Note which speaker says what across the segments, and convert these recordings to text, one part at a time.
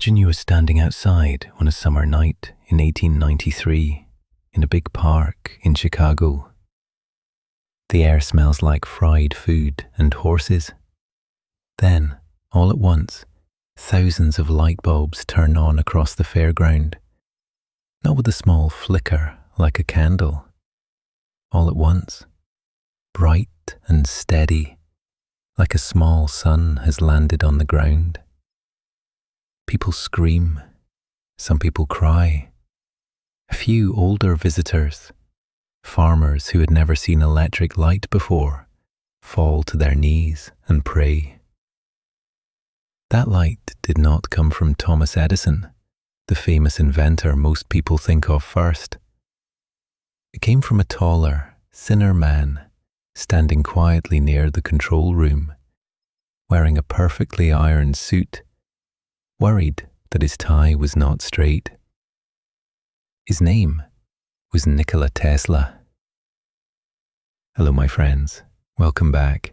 Speaker 1: Imagine you are standing outside on a summer night in 1893 in a big park in Chicago. The air smells like fried food and horses. Then, all at once, thousands of light bulbs turn on across the fairground, not with a small flicker like a candle. All at once, bright and steady, like a small sun has landed on the ground. People scream, some people cry. A few older visitors, farmers who had never seen electric light before, fall to their knees and pray. That light did not come from Thomas Edison, the famous inventor most people think of first. It came from a taller, thinner man standing quietly near the control room, wearing a perfectly ironed suit, worried that his tie was not straight. His name was Nikola Tesla. Hello, my friends. Welcome back.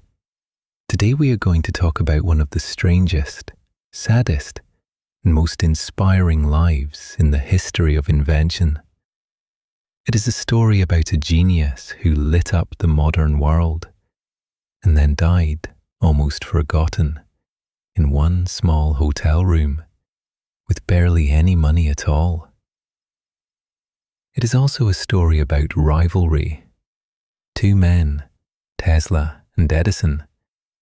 Speaker 1: Today we are going to talk about one of the strangest, saddest, and most inspiring lives in the history of invention. It is a story about a genius who lit up the modern world and then died, almost forgotten, in one small hotel room with barely any money at all. It is also a story about rivalry. Two men, Tesla and Edison,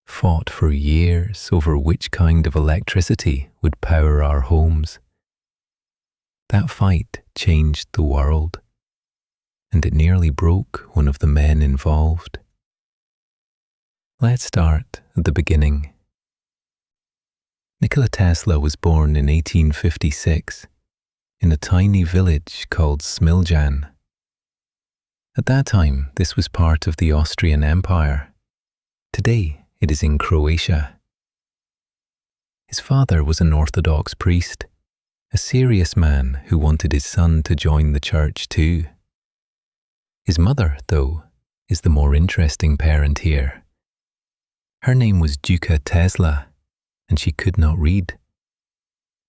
Speaker 1: fought for years over which kind of electricity would power our homes. That fight changed the world, and it nearly broke one of the men involved. Let's start at the beginning. Nikola Tesla was born in 1856 in a tiny village called Smiljan. At that time, this was part of the Austrian Empire. Today, it is in Croatia. His father was an Orthodox priest, a serious man who wanted his son to join the church too. His mother, though, is the more interesting parent here. Her name was Nikola Tesla, and she could not read.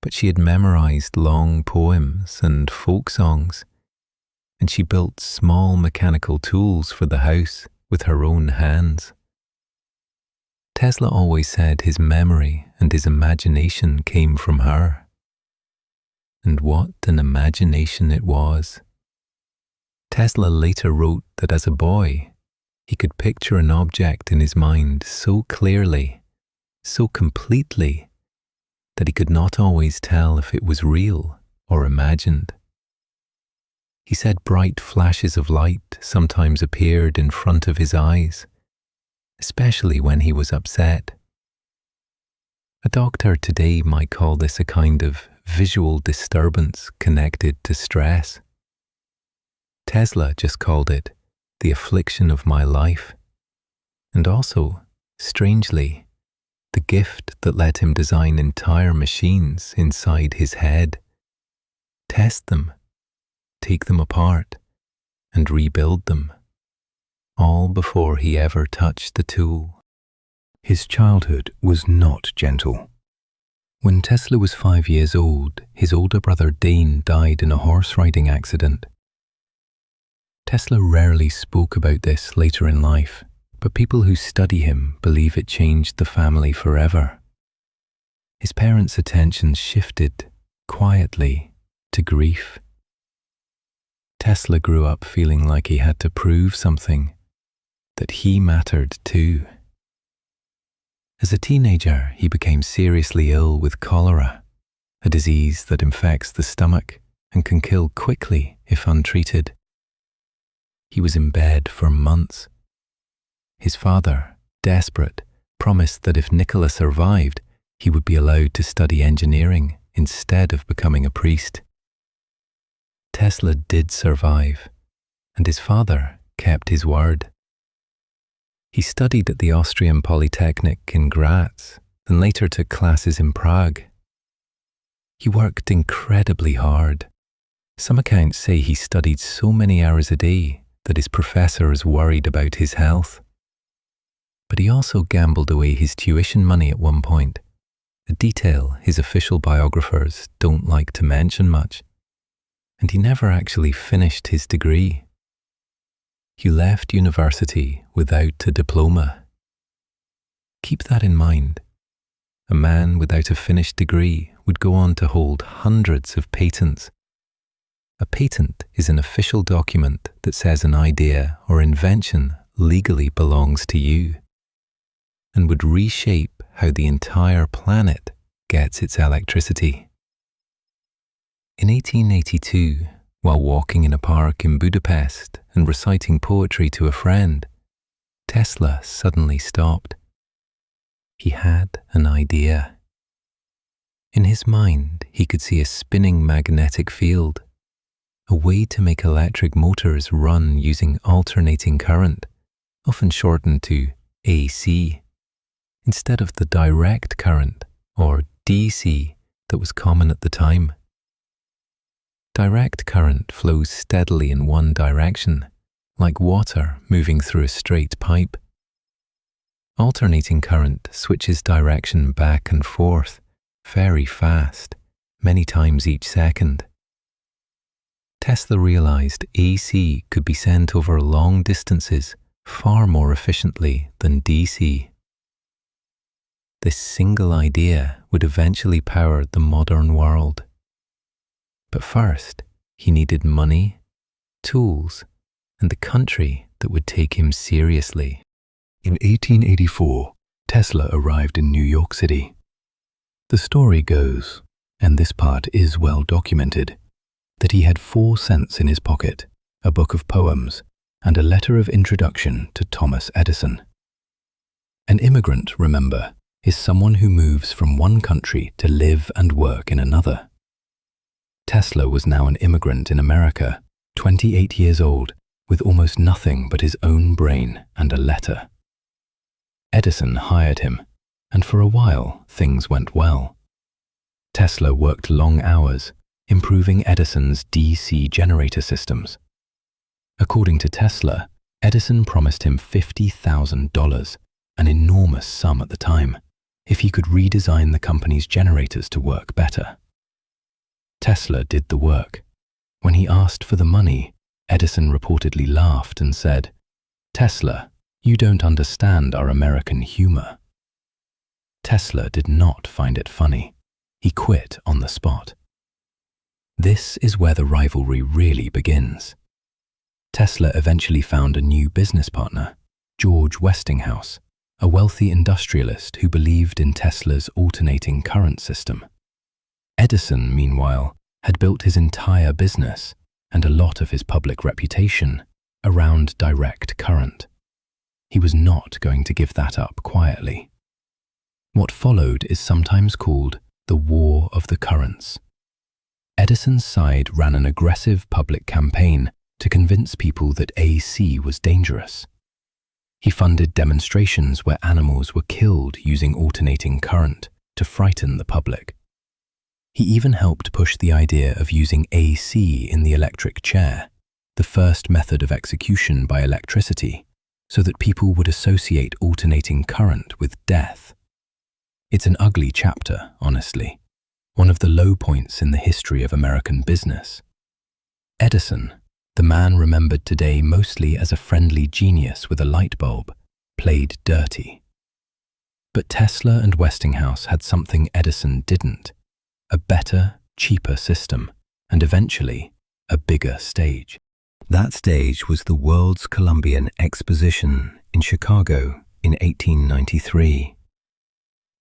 Speaker 1: But she had memorized long poems and folk songs, and she built small mechanical tools for the house with her own hands. Tesla always said his memory and his imagination came from her. And what an imagination it was. Tesla later wrote that as a boy, he could picture an object in his mind so clearly, so completely, that he could not always tell if it was real or imagined. He said bright flashes of light sometimes appeared in front of his eyes, especially when he was upset. A doctor today might call this a kind of visual disturbance connected to stress. Tesla just called it the affliction of my life, and also, strangely, the gift that let him design entire machines inside his head, test them, take them apart, and rebuild them, all before he ever touched the tool. His childhood was not gentle. When Tesla was 5 years old, his older brother Dane died in a horse riding accident. Tesla rarely spoke about this later in life, but people who study him believe it changed the family forever. His parents' attention shifted, quietly, to grief. Tesla grew up feeling like he had to prove something, that he mattered too. As a teenager, he became seriously ill with cholera, a disease that infects the stomach and can kill quickly if untreated. He was in bed for months. His father, desperate, promised that if Nikola survived, he would be allowed to study engineering instead of becoming a priest. Tesla did survive, and his father kept his word. He studied at the Austrian Polytechnic in Graz, and later took classes in Prague. He worked incredibly hard. Some accounts say he studied so many hours a day that his professors worried about his health. But he also gambled away his tuition money at one point, a detail his official biographers don't like to mention much, and he never actually finished his degree. He left university without a diploma. Keep that in mind. A man without a finished degree would go on to hold hundreds of patents. A patent is an official document that says an idea or invention legally belongs to you and would reshape how the entire planet gets its electricity. In 1882, while walking in a park in Budapest and reciting poetry to a friend, Tesla suddenly stopped. He had an idea. In his mind, he could see a spinning magnetic field, a way to make electric motors run using alternating current, often shortened to AC, instead of the direct current, or DC, that was common at the time. Direct current flows steadily in one direction, like water moving through a straight pipe. Alternating current switches direction back and forth, very fast, many times each second. Tesla realized AC could be sent over long distances far more efficiently than DC. This single idea would eventually power the modern world. But first, he needed money, tools, and the country that would take him seriously.
Speaker 2: In 1884, Tesla arrived in New York City. The story goes, and this part is well documented, that he had 4 cents in his pocket, a book of poems, and a letter of introduction to Thomas Edison. An immigrant, remember, is someone who moves from one country to live and work in another. Tesla was now an immigrant in America, 28 years old, with almost nothing but his own brain and a letter. Edison hired him, and for a while things went well. Tesla worked long hours, improving Edison's DC generator systems. According to Tesla, Edison promised him $50,000, an enormous sum at the time, if he could redesign the company's generators to work better. Tesla did the work. When he asked for the money, Edison reportedly laughed and said, "Tesla, you don't understand our American humor." Tesla did not find it funny. He quit on the spot. This is where the rivalry really begins. Tesla eventually found a new business partner, George Westinghouse, a wealthy industrialist who believed in Tesla's alternating current system. Edison, meanwhile, had built his entire business and a lot of his public reputation around direct current. He was not going to give that up quietly. What followed is sometimes called the War of the Currents. Edison's side ran an aggressive public campaign to convince people that AC was dangerous. He funded demonstrations where animals were killed using alternating current to frighten the public. He even helped push the idea of using AC in the electric chair, the first method of execution by electricity, so that people would associate alternating current with death. It's an ugly chapter, honestly, one of the low points in the history of American business. Edison, the man remembered today mostly as a friendly genius with a light bulb, played dirty. But Tesla and Westinghouse had something Edison didn't: a better, cheaper system, and eventually, a bigger stage. That stage was the World's Columbian Exposition in Chicago in 1893.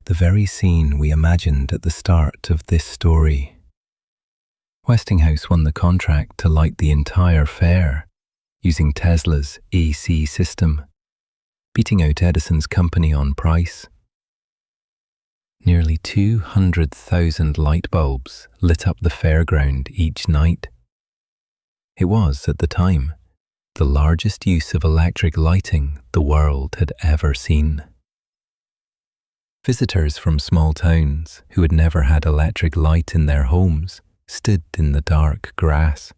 Speaker 2: The very scene we imagined at the start of this story. Westinghouse won the contract to light the entire fair using Tesla's AC system, beating out Edison's company on price. Nearly 200,000 light bulbs lit up the fairground each night. It was, at the time, the largest use of electric lighting the world had ever seen. Visitors from small towns who had never had electric light in their homes stood in the dark grass,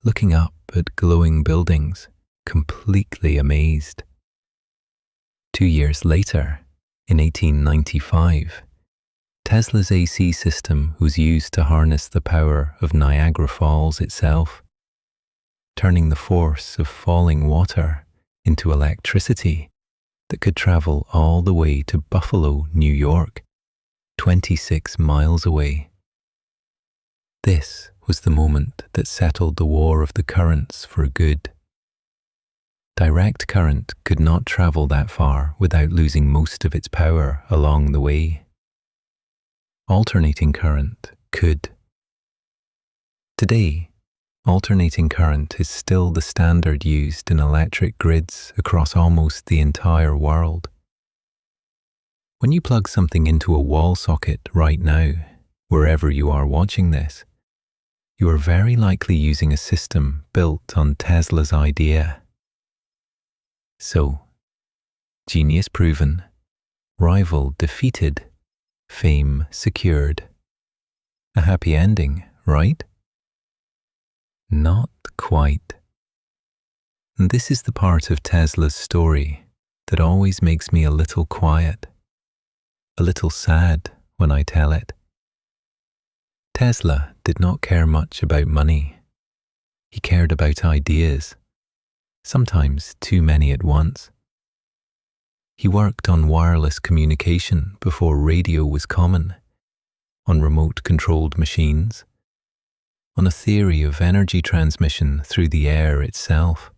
Speaker 2: looking up at glowing buildings, completely amazed. 2 years later, in 1895,
Speaker 1: Tesla's AC system was used to harness the power of Niagara Falls itself, turning the force of falling water into electricity that could travel all the way to Buffalo, New York, 26 miles away. This was the moment that settled the war of the currents for good. Direct current could not travel that far without losing most of its power along the way. Alternating current could. Today, alternating current is still the standard used in electric grids across almost the entire world. When you plug something into a wall socket right now, wherever you are watching this, you are very likely using a system built on Tesla's idea. So, genius proven, rival defeated, fame secured. A happy ending, right? Not quite. And this is the part of Tesla's story that always makes me a little quiet, a little sad when I tell it. Tesla did not care much about money. He cared about ideas, sometimes too many at once. He worked on wireless communication before radio was common, on remote-controlled machines, on a theory of energy transmission through the air itself.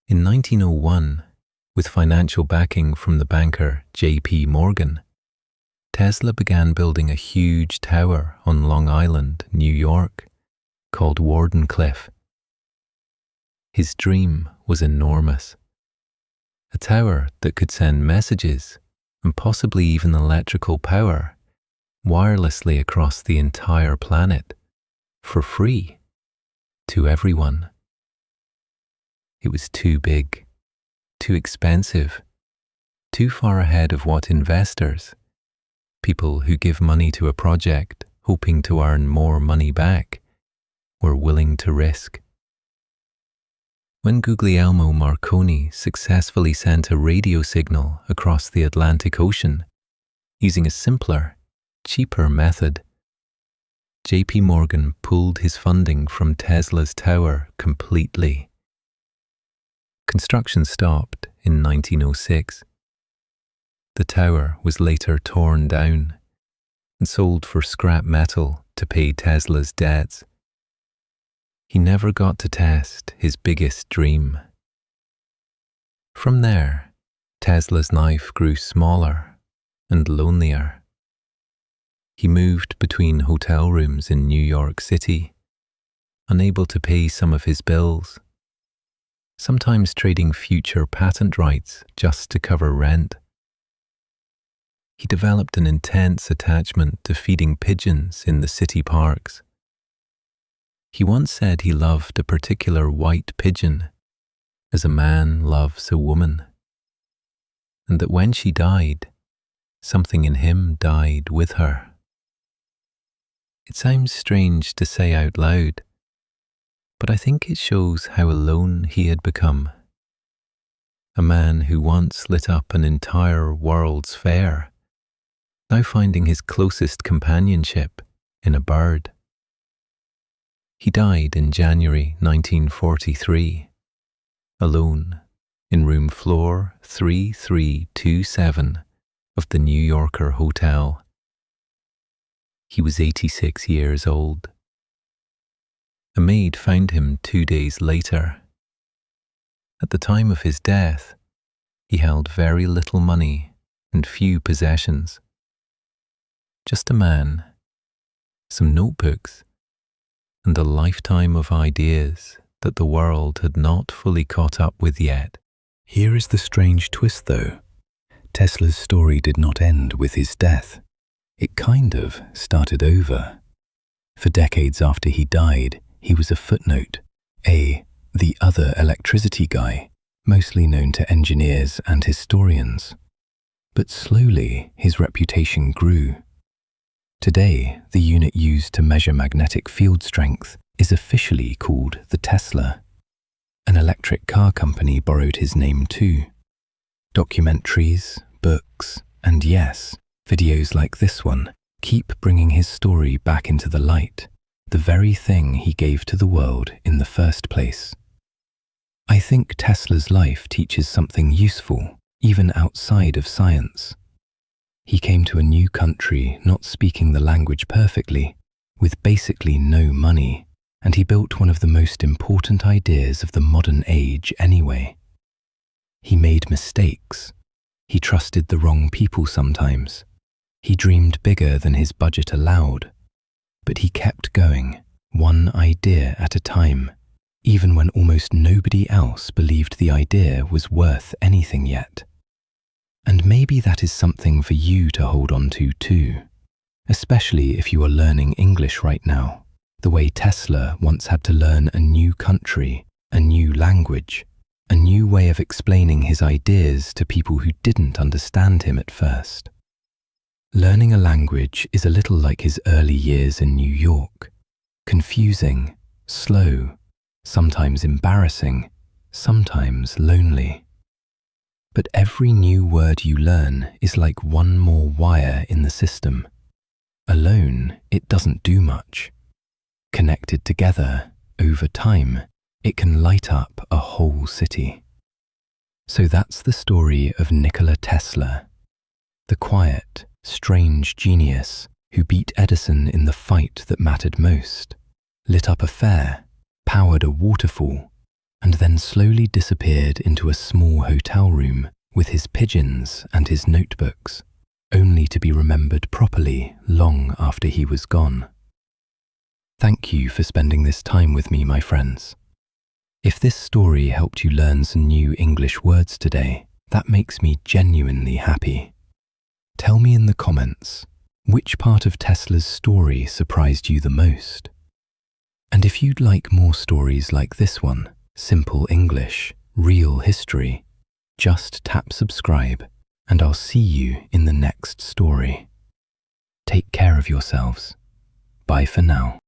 Speaker 1: In 1901, with financial backing from the banker J.P. Morgan, Tesla began building a huge tower on Long Island, New York, called Wardenclyffe. His dream was enormous. A tower that could send messages, and possibly even electrical power, wirelessly across the entire planet, for free, to everyone. It was too big, too expensive, too far ahead of what investors, people who give money to a project hoping to earn more money back, were willing to risk. When Guglielmo Marconi successfully sent a radio signal across the Atlantic Ocean using a simpler, cheaper method, J.P. Morgan pulled his funding from Tesla's tower completely. Construction stopped in 1906. The tower was later torn down and sold for scrap metal to pay Tesla's debts. He never got to test his biggest dream. From there, Tesla's life grew smaller and lonelier. He moved between hotel rooms in New York City, unable to pay some of his bills, sometimes trading future patent rights just to cover rent. He developed an intense attachment to feeding pigeons in the city parks. He once said he loved a particular white pigeon as a man loves a woman, and that when she died, something in him died with her. It sounds strange to say out loud, but I think it shows how alone he had become. A man who once lit up an entire world's fair, now finding his closest companionship in a bird. He died in January 1943, alone in room floor 3327 of the New Yorker Hotel. He was 86 years old. A maid found him 2 days later. At the time of his death, he held very little money and few possessions. Just a man, some notebooks, and a lifetime of ideas that the world had not fully caught up with yet.
Speaker 2: Here is the strange twist, though. Tesla's story did not end with his death. It kind of started over. For decades after he died, he was a footnote, the other electricity guy, mostly known to engineers and historians. But slowly, his reputation grew. Today, the unit used to measure magnetic field strength is officially called the Tesla. An electric car company borrowed his name too. Documentaries, books, and yes, Videos like this one keep bringing his story back into the light, the very thing he gave to the world in the first place. I think Tesla's life teaches something useful, even outside of science. He came to a new country not speaking the language perfectly, with basically no money, and he built one of the most important ideas of the modern age anyway. He made mistakes. He trusted the wrong people sometimes. He dreamed bigger than his budget allowed. But he kept going, one idea at a time, even when almost nobody else believed the idea was worth anything yet. And maybe that is something for you to hold on to too, especially if you are learning English right now, the way Tesla once had to learn a new country, a new language, a new way of explaining his ideas to people who didn't understand him at first. Learning a language is a little like his early years in New York, confusing, slow, sometimes embarrassing, sometimes lonely. But every new word you learn is like one more wire in the system. Alone, it doesn't do much. Connected together, over time, it can light up a whole city. So that's the story of Nikola Tesla, the quiet, strange genius who beat Edison in the fight that mattered most, lit up a fair, powered a waterfall, and then slowly disappeared into a small hotel room with his pigeons and his notebooks, only to be remembered properly long after he was gone. Thank you for spending this time with me, my friends. If this story helped you learn some new English words today, that makes me genuinely happy. Tell me in the comments, which part of Tesla's story surprised you the most? And if you'd like more stories like this one, simple English, real history, just tap subscribe and I'll see you in the next story. Take care of yourselves. Bye for now.